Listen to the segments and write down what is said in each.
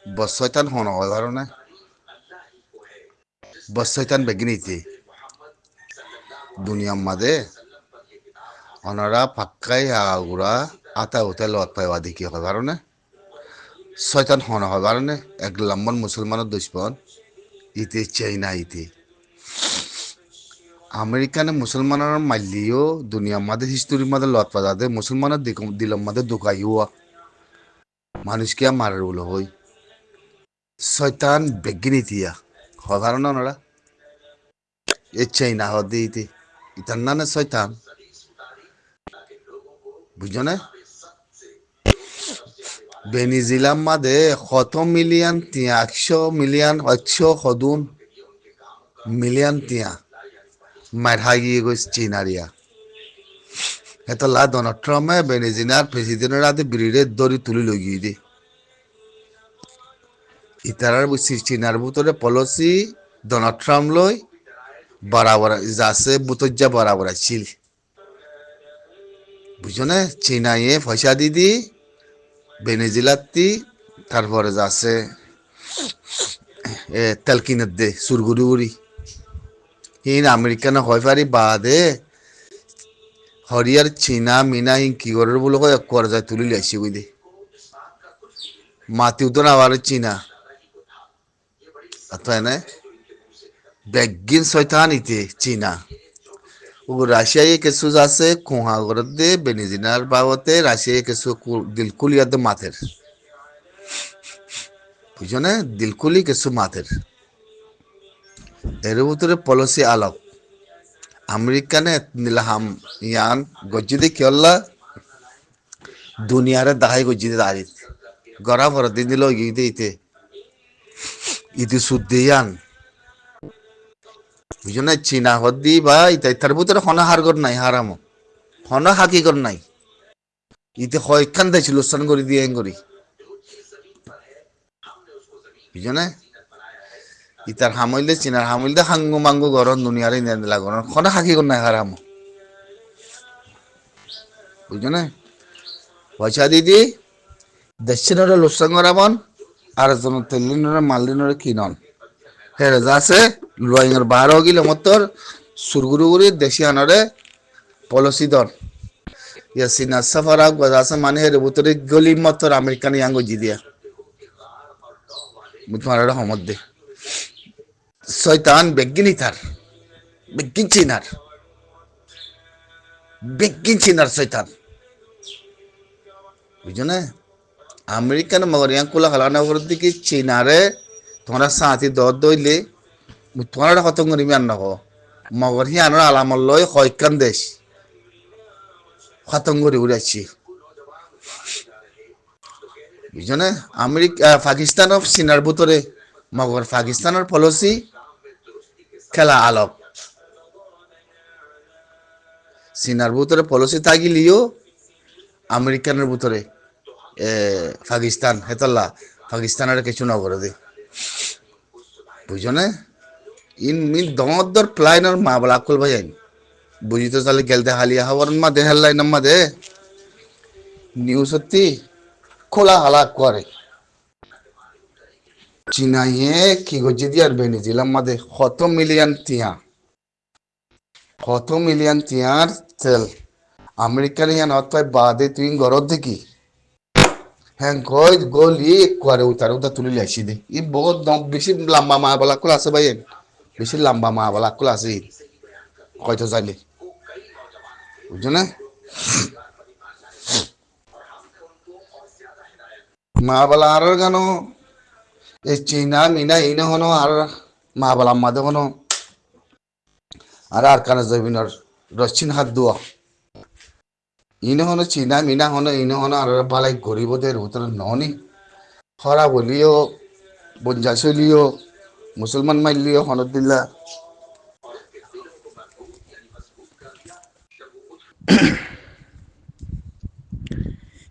বসয়তান হন হয় কারণে বসয়তান বেগিনিতে দুনিয়ার মাঝে ওনারা পাক্কাই আগুরা আতা উতে লত পাইবা দেখি হয় কারণে শয়তান হন হয় কারণে এক লম্বন মুসলমানের দুশ্মন ইতে চাইনা ইতে আমেরিকানে মুসলমানের মাল্লিও দুনিয়ার মাঝে হিস্টোরির মাঝে লত পাওয়া যায় মুসলমানের দিলম মাঝে দুকাইও মানুষকে মারার বলো হই শয়তান বেগিনিতিয়া হয় কারণে ওনারা এ চাইনা হদি ইতে ইতার নানে শয়তান বুঝছো না ভেনিজিলাম মাঝে কত মিলিয়ন তিয়া 100 মিলিয়ন 100 মিলিয়ন তিয়া মার হাগিয়ে গেছে চীনারিয়া এত লা ডোনাল্ড ট্রাম্পে ভেনিজিলার প্রেসিডেন্টের আদে বিড়িরে দড়ি তুলি লগিয়ে দি ইতারার চীনার ভিতরে পলিসি ডোনাল্ড ট্রাম্প লই বরাবর যাচ্ছে বুতজ্জা বরাবর ছিল বুঝছো না চীনাইয়ে পয়সা দি ভেনেজুয়েলাতে তারপরে যাচ্ছে তেল কিনে দে সুরগুড়ি উড়ি হিন আমেরিকান হয় পারি বাদে হরিয়ার চীনা মিনা হিন কি করে বলে কয় যায় তুলি লাইছি বুঝি মাতিও তো না আবার চীনা তাই না বেগিন শয়তান ইতে চীনা ও রাশিয়ায় কিছু আছে কোহা করে দে ভেনেজুয়েলার বাবতে রাশিয়ায় কিছু দিলকুলিয়া দে মাথের বুঝছো না দিলকুলি কিছু মাথের এর ভিতরে পলিসি আলোক আমেরিকানে নিলাহাম ইয়ান গজ্জিদে কিয়ল্লা দুনিয়ারে দাহাই গজ্জিদে দাঁড়িত গড়া ভর দিন দিল ইতে ইতে ইতি শুদ্ধি ইয়ান বুঝছো না চীনা হদ্দি বা ইতা ইতার ভিতরে হনা হারগর নাই হারামো হনা হাকিগর নাই ইতে হয়খান দেয় লোসান করি দিয়ে করি বুঝছো না ইতার হামইলে চীনার হামইলে হাঙ্গু মাঙ্গু গরম দুনিয়ারে নিলা গরম হনা হাকিগর নাই হারামো বুঝছো না পয়সা দিদি দেশের লোসান করাবন আর জন তেলিনরে মালিনরে কিনন হেরে যাচ্ছে লুয়াইঙের 12 কিলোমিটার সুরগুরুগুরি দেশি আনরে পলিসি দন ইয়া সিনা সাফারা গজাছে মানে হেরে ভিতরে গলি মতর আমেরিকান ইয়াঙ্গো জি দিয়া মুতমারা হমদ দে শয়তান বেগিনি তার বেগিন চিনার শয়তান বুঝছো না আমেরিকান মগর ইয়াং কুলা খালানা করে দিকে চীনারে তোমরা সাথী দর দইলে তোমরা কত গরিমি আন নহ মগর হি আনার আলামল লই হয়কান দেশ খতঙ্গরি উড়াচ্ছি বুঝছো না পাকিস্তান অফ চীনার ভিতরে মগর পাকিস্তানের পলিসি খেলা আলোক চীনার ভিতরে পলিসি থাকিলিও আমেরিকানের ভিতরে পাকিস্তান হেতল্লা পাকিস্তানের কিছু নগরে দে বুঝছো না ইন মিন দর প্লাইনার মা বলা আকুল ভাই বুঝি তো তাহলে গেলতে হালিয়া হওয়ার মা দে হেল্লাইন মা দে নিউজ সত্যি খোলা হালা করে চীনাইয়ে কি গজি দিয়ার ভেনেজুয়েলার মাঝে কত মিলিয়ন তিয়ার তেল আমেরিকান ইয়ান অতয় বাদে তুই ঘরত দেখি হ্যাঁ কই গলি করে উতার তুলি লাইছি দে ই বহুত বেশি লম্বা মা বলা কুল আছে ভাই বেশি লম্বা মা বলা কুল আছে কয়তো যাইলে বুঝছো না মা বলা আর গানো এই চীনা মিনা ইনে হনো আর মা বলা মাদে হনো আর কানে জবিনর রশ্চিন হাত দুয়া ইনে হনো চীনা মিনা হনো ইনে হনো আর বালাই গরিবদের ভিতরে ননি খরা বলিও বঞ্জা চলিও মুসলমান মাইলিও হনত দিল্লা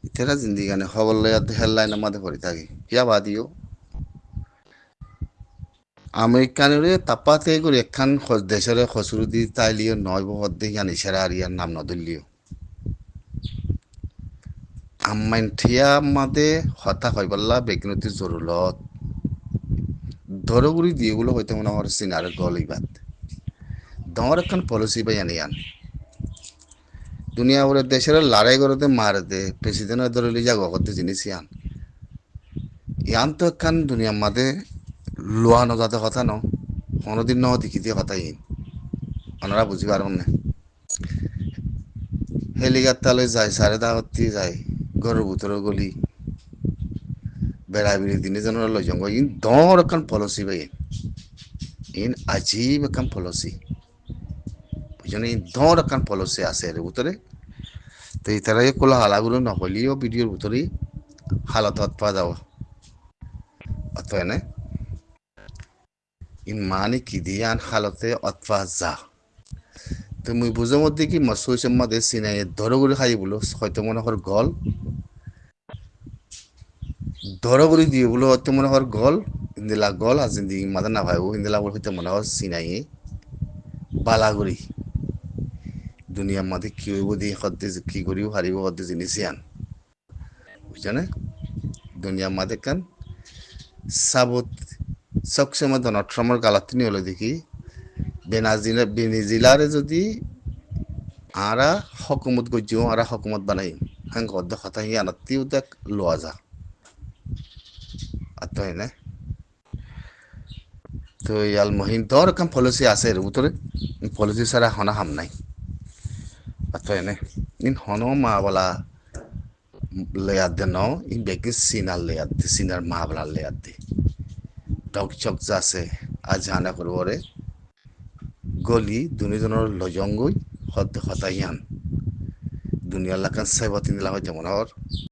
ইতেরা জিন্দি গানে খবর লয়া হেডলাইন মাঝে পড়ে থাকি ইয়া বাদিও আমেরিকানরে তাপাতে করে একখান দেশের খসরু দি তাইলিও নয় বহুত দেখি আনি সেরা আর ইয়ার নাম নদলিও আমাইন্ঠিয়া মাদে হতা হইবাল্লা বেগনতি জরুলত ধরগুড়ি দিয়েগুলো হয়তো মনে হয় সিনার গল ইবাদ দর এখন পলিসি বাই আনিয়ান দুনিয়া বলে দেশের লড়াই করতে মার দে প্রেসিডেন্টের ধরে যা করতে জিনিস ইয়ান ইয়ান তো এখন দুনিয়া মাদে লোয়া নজাতে কথা ন কোনোদিন ন দেখি দিয়ে কথা ইন ওনারা বুঝি পারবেন না হেলিকপ্টারে যায় সাড়ে দাওয়াতি যায় গরুর ভিতরে গলি বেড়াবিড়ি দিনে যেন লই যাও ইন দর এখন পলিসি বাই ইন আজীব এখন পলিসি বুঝছেন ইন দর এখন পলিসি আছে এর ভিতরে তো এই তারা কোলা হালাগুলো নহলিও ভিডিওর ভিতরে হালত পাওয়া যাওয়া অতএব না ইন মানে কি দিয়ান হালতে অতফা যা তো মুই বুঝার মধ্যে কি মসুই সম্মাদে সিনাই ধরগুড়ি খাই বলো হয়তো মনে হর গল ধরগুড়ি দিয়ে বলো হয়তো মনে হর গল ইন্দিলা গল আর জিন্দিগি মাদা না ভাইবো ইন্দিলা বল হয়তো মনে হর সিনাই বালাগুড়ি দুনিয়ার মাঝে কি হইব দিয়ে হদ্দে কি করিও হারিব হদ্দে জিনিস আন বুঝছেন দুনিয়ার মাঝে কান সাবত সবসময় ডোনাল্ড ট্রাম্পের গালাতিনি হলো দেখি বেনিজিলারে যদি আরা হকুমত গজ্জিও আরা হকুমত বানাই হাং গদ্দ কথা হি আনাত্তিও দেখ লোয়া যা আর তো না তো ইয়াল মহিন দর কাম পলিসি আছে এর উতরে পলিসি সারা হনা হাম নাই আর তো না ইন হনো মা বলা লেয়াদ দে ন ইন বেকি সিনার লেয়াদ দে সিনার মা বলা লেয়াদ দে ডক চক যাছে আজ জানা করবো রে গলি দুনিজনের লজঙ্গই হতে হতাইয়ান দুনিয়ার লাকান সাইবাতিন লাহ যেমন হর